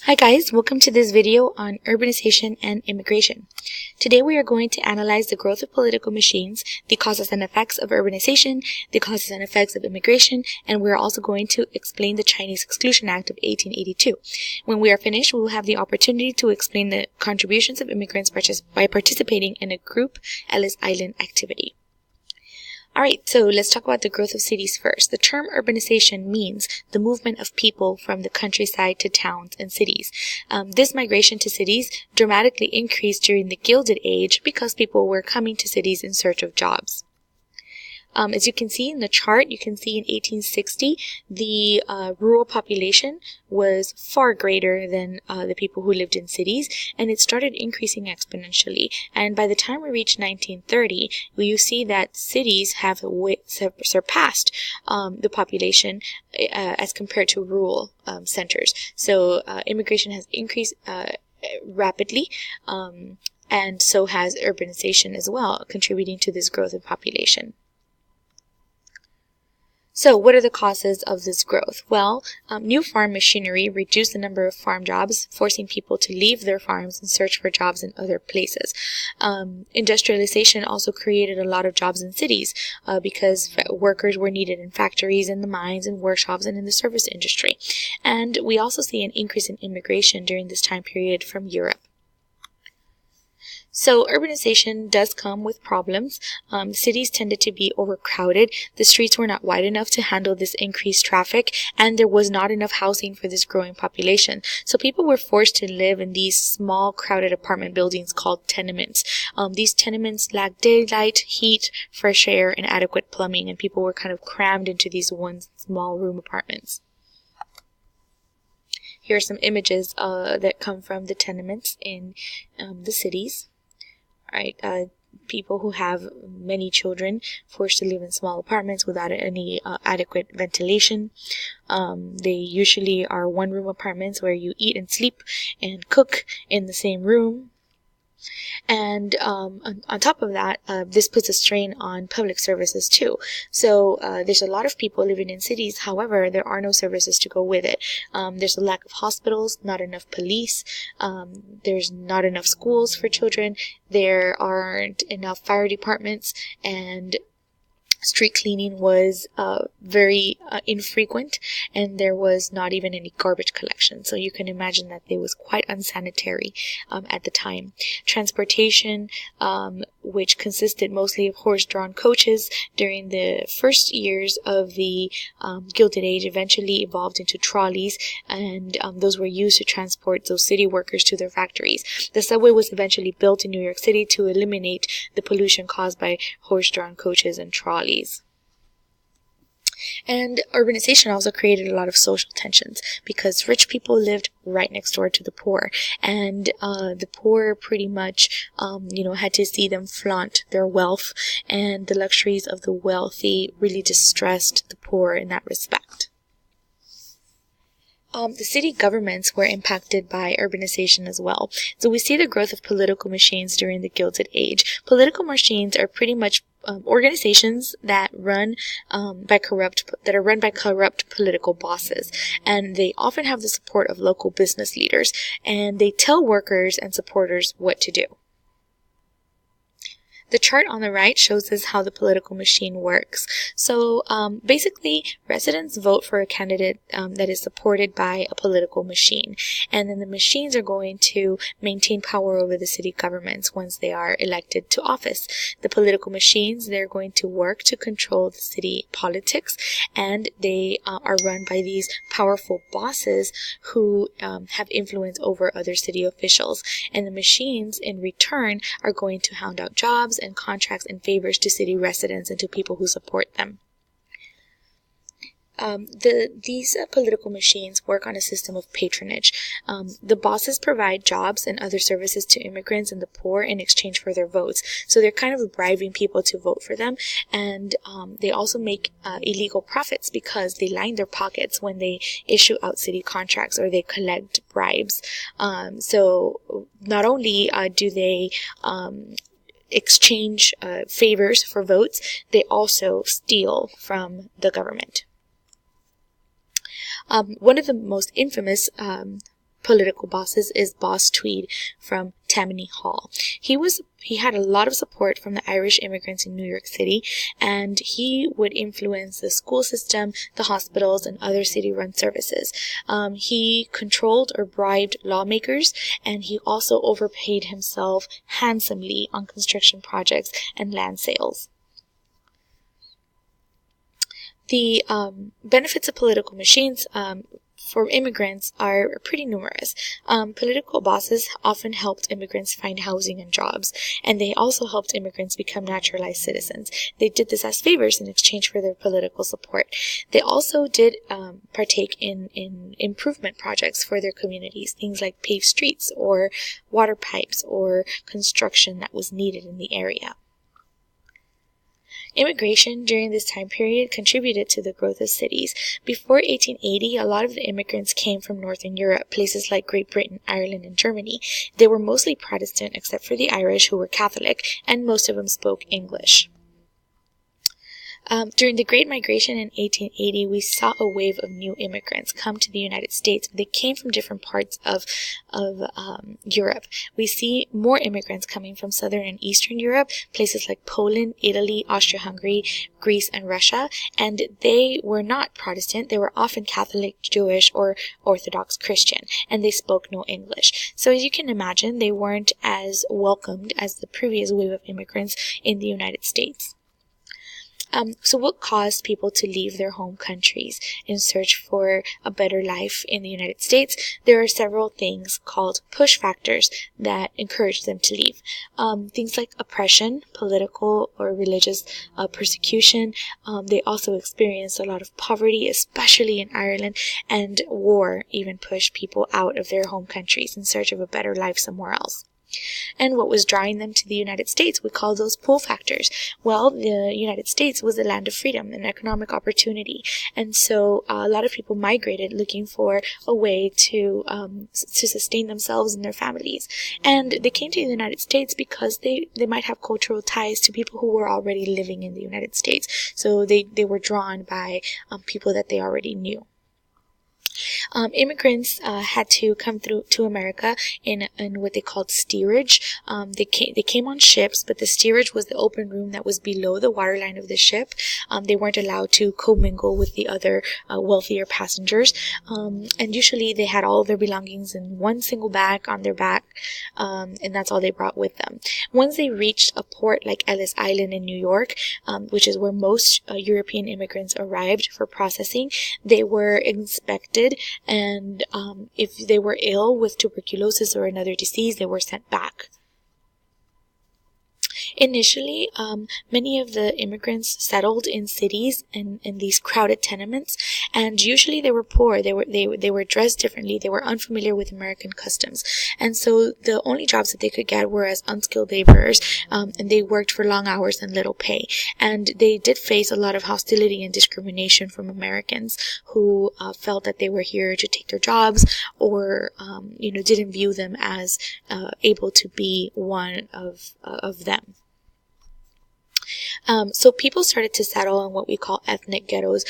Hi guys, welcome to this video on urbanization and immigration. Today we are going to analyze the growth of political machines, the causes and effects of urbanization, the causes and effects of immigration, and we're also going to explain the Chinese Exclusion Act of 1882. When we are finished, we will have the opportunity to explain the contributions of immigrants by participating in a group Ellis Island activity. Alright, so let's talk about the growth of cities first. The term urbanization means the movement of people from the countryside to towns and cities. This migration to cities dramatically increased during the Gilded Age because people were coming to cities in search of jobs. As you can see in the chart, you can see in 1860, the rural population was far greater than the people who lived in cities, and it started increasing exponentially. And by the time we reach 1930, you see that cities have surpassed the population as compared to rural centers. So immigration has increased rapidly, and so has urbanization as well, contributing to this growth of population. So what are the causes of this growth? Well, new farm machinery reduced the number of farm jobs, forcing people to leave their farms and search for jobs in other places. Industrialization also created a lot of jobs in cities because workers were needed in factories, in the mines, and workshops, and in the service industry. And we also see an increase in immigration during this time period from Europe. So urbanization does come with problems. Cities tended to be overcrowded. The streets were not wide enough to handle this increased traffic, and there was not enough housing for this growing population. So people were forced to live in these small, crowded apartment buildings called tenements. These tenements lacked daylight, heat, fresh air, and adequate plumbing, and people were kind of crammed into these one small room apartments. Here are some images that come from the tenements in the cities. Right, people who have many children forced to live in small apartments without any adequate ventilation. They usually are one-room apartments where you eat and sleep and cook in the same room. And on top of that, this puts a strain on public services too. So there's a lot of people living in cities. However, there are no services to go with it. There's a lack of hospitals, not enough police. There's not enough schools for children. There aren't enough fire departments, and street cleaning was very infrequent, and there was not even any garbage collection. So you can imagine that it was quite unsanitary at the time. Transportation, which consisted mostly of horse-drawn coaches during the first years of the Gilded Age, eventually evolved into trolleys, and those were used to transport those city workers to their factories. The subway was eventually built in New York City to eliminate the pollution caused by horse-drawn coaches and trolleys. And urbanization also created a lot of social tensions because rich people lived right next door to the poor, and the poor pretty much had to see them flaunt their wealth, and the luxuries of the wealthy really distressed the poor in that respect. The city governments were impacted by urbanization as well. So we see the growth of political machines during the Gilded Age. Political machines are pretty much organizations that are run by corrupt political bosses, and they often have the support of local business leaders, and they tell workers and supporters what to do. The chart on the right shows us how the political machine works. So basically, residents vote for a candidate that is supported by a political machine. And then the machines are going to maintain power over the city governments once they are elected to office. The political machines, they're going to work to control the city politics, and they are run by these powerful bosses who have influence over other city officials. And the machines, in return, are going to hand out jobs and contracts and favors to city residents and to people who support them. These political machines work on a system of patronage. The bosses provide jobs and other services to immigrants and the poor in exchange for their votes. So they're kind of bribing people to vote for them, and they also make illegal profits because they line their pockets when they issue out city contracts or they collect bribes. So not only do they exchange favors for votes, they also steal from the government. One of the most infamous political bosses is Boss Tweed from Tammany Hall. He had a lot of support from the Irish immigrants in New York City, and he would influence the school system, the hospitals, and other city-run services. He controlled or bribed lawmakers, and he also overpaid himself handsomely on construction projects and land sales. The benefits of political machines for immigrants are pretty numerous. Political bosses often helped immigrants find housing and jobs, and they also helped immigrants become naturalized citizens. They did this as favors in exchange for their political support. They also did partake in improvement projects for their communities, things like paved streets or water pipes or construction that was needed in the area. Immigration during this time period contributed to the growth of cities. Before 1880, a lot of the immigrants came from Northern Europe, places like Great Britain, Ireland, and Germany. They were mostly Protestant, except for the Irish, who were Catholic, and most of them spoke English. During the Great Migration in 1880, we saw a wave of new immigrants come to the United States. They came from different parts of Europe. We see more immigrants coming from Southern and Eastern Europe, places like Poland, Italy, Austria-Hungary, Greece, and Russia. And they were not Protestant. They were often Catholic, Jewish, or Orthodox Christian, and they spoke no English. So as you can imagine, they weren't as welcomed as the previous wave of immigrants in the United States. So what caused people to leave their home countries in search for a better life in the United States? There are several things called push factors that encouraged them to leave. Things like oppression, political or religious persecution. They also experienced a lot of poverty, especially in Ireland, and war even pushed people out of their home countries in search of a better life somewhere else. And what was drawing them to the United States? We call those pull factors. Well, the United States was a land of freedom and economic opportunity. And so a lot of people migrated looking for a way to sustain themselves and their families. And they came to the United States because they might have cultural ties to people who were already living in the United States. So they were drawn by people that they already knew. Immigrants had to come through to America in what they called steerage. They came on ships, but the steerage was the open room that was below the waterline of the ship. They weren't allowed to commingle with the other wealthier passengers, and usually they had all of their belongings in one single bag on their back, and that's all they brought with them. Once they reached a port like Ellis Island in New York, which is where most European immigrants arrived for processing, they were inspected, and if they were ill with tuberculosis or another disease, they were sent back. Initially, many of the immigrants settled in cities and in these crowded tenements, and usually they were poor. They were dressed differently. They were unfamiliar with American customs, and so the only jobs that they could get were as unskilled laborers, and they worked for long hours and little pay. And they did face a lot of hostility and discrimination from Americans who felt that they were here to take their jobs, or didn't view them as able to be one of them. So people started to settle in what we call ethnic ghettos.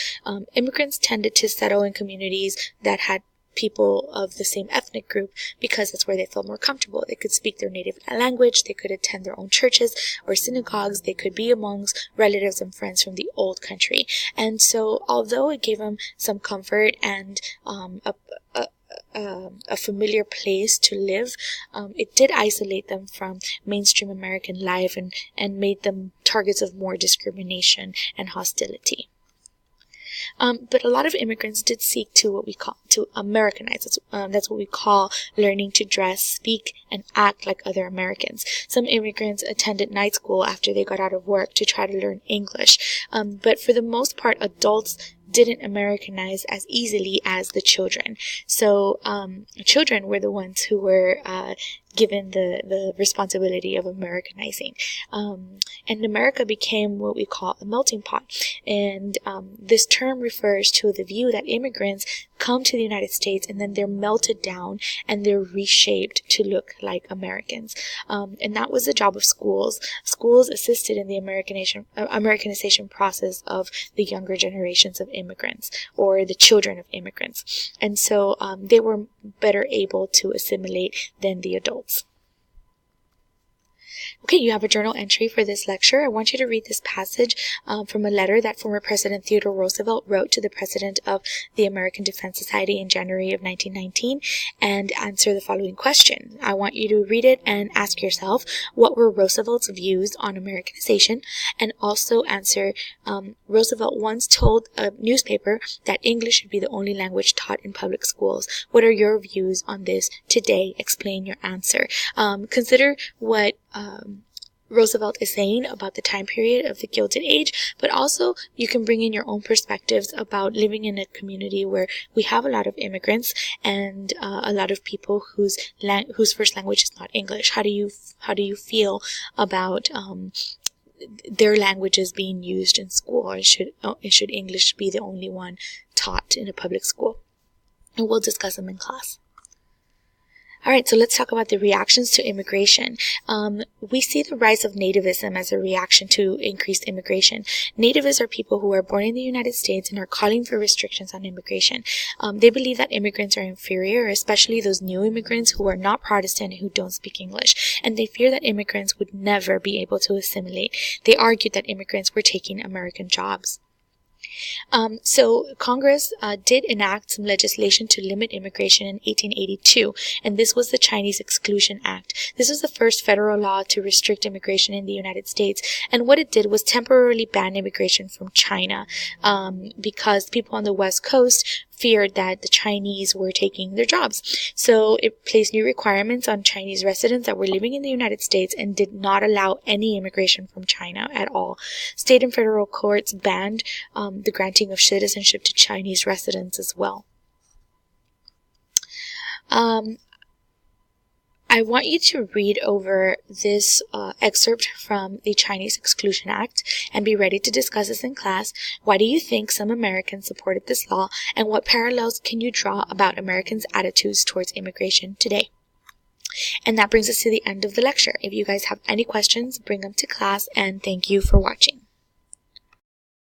Immigrants tended to settle in communities that had people of the same ethnic group because that's where they felt more comfortable. They could speak their native language, they could attend their own churches or synagogues, they could be amongst relatives and friends from the old country. And so although it gave them some comfort and a familiar place to live, it did isolate them from mainstream American life and made them targets of more discrimination and hostility. But a lot of immigrants did seek to Americanize. That's what we call learning to dress, speak, and act like other Americans. Some immigrants attended night school after they got out of work to try to learn English. But for the most part, adults didn't Americanize as easily as the children. So children were the ones who were given the responsibility of Americanizing. And America became what we call a melting pot. And this term refers to the view that immigrants come to the United States and then they're melted down and they're reshaped to look like Americans. And that was the job of schools. Schools assisted in the Americanization process of the younger generations of immigrants or the children of immigrants. And so they were better able to assimilate than the adults. Okay, you have a journal entry for this lecture. I want you to read this passage from a letter that former President Theodore Roosevelt wrote to the president of the American Defense Society in January of 1919 and answer the following question. I want you to read it and ask yourself, what were Roosevelt's views on Americanization? And also answer, Roosevelt once told a newspaper that English should be the only language taught in public schools. What are your views on this today? Explain your answer. Consider what Roosevelt is saying about the time period of the Gilded Age, but also you can bring in your own perspectives about living in a community where we have a lot of immigrants and a lot of people whose first language is not English. How do you feel about their languages being used in school, or should English be the only one taught in a public school? And we'll discuss them in class. All right, so let's talk about the reactions to immigration. We see the rise of nativism as a reaction to increased immigration. Nativists are people who are born in the United States and are calling for restrictions on immigration. They believe that immigrants are inferior, especially those new immigrants who are not Protestant and who don't speak English. And they fear that immigrants would never be able to assimilate. They argued that immigrants were taking American jobs. So Congress did enact some legislation to limit immigration in 1882, and this was the Chinese Exclusion Act. This was the first federal law to restrict immigration in the United States, and what it did was temporarily ban immigration from China because people on the West Coast feared that the Chinese were taking their jobs. So it placed new requirements on Chinese residents that were living in the United States and did not allow any immigration from China at all. State and federal courts banned the granting of citizenship to Chinese residents as well. I want you to read over this excerpt from the Chinese Exclusion Act and be ready to discuss this in class. Why do you think some Americans supported this law, and what parallels can you draw about Americans' attitudes towards immigration today? And that brings us to the end of the lecture. If you guys have any questions, bring them to class, and thank you for watching.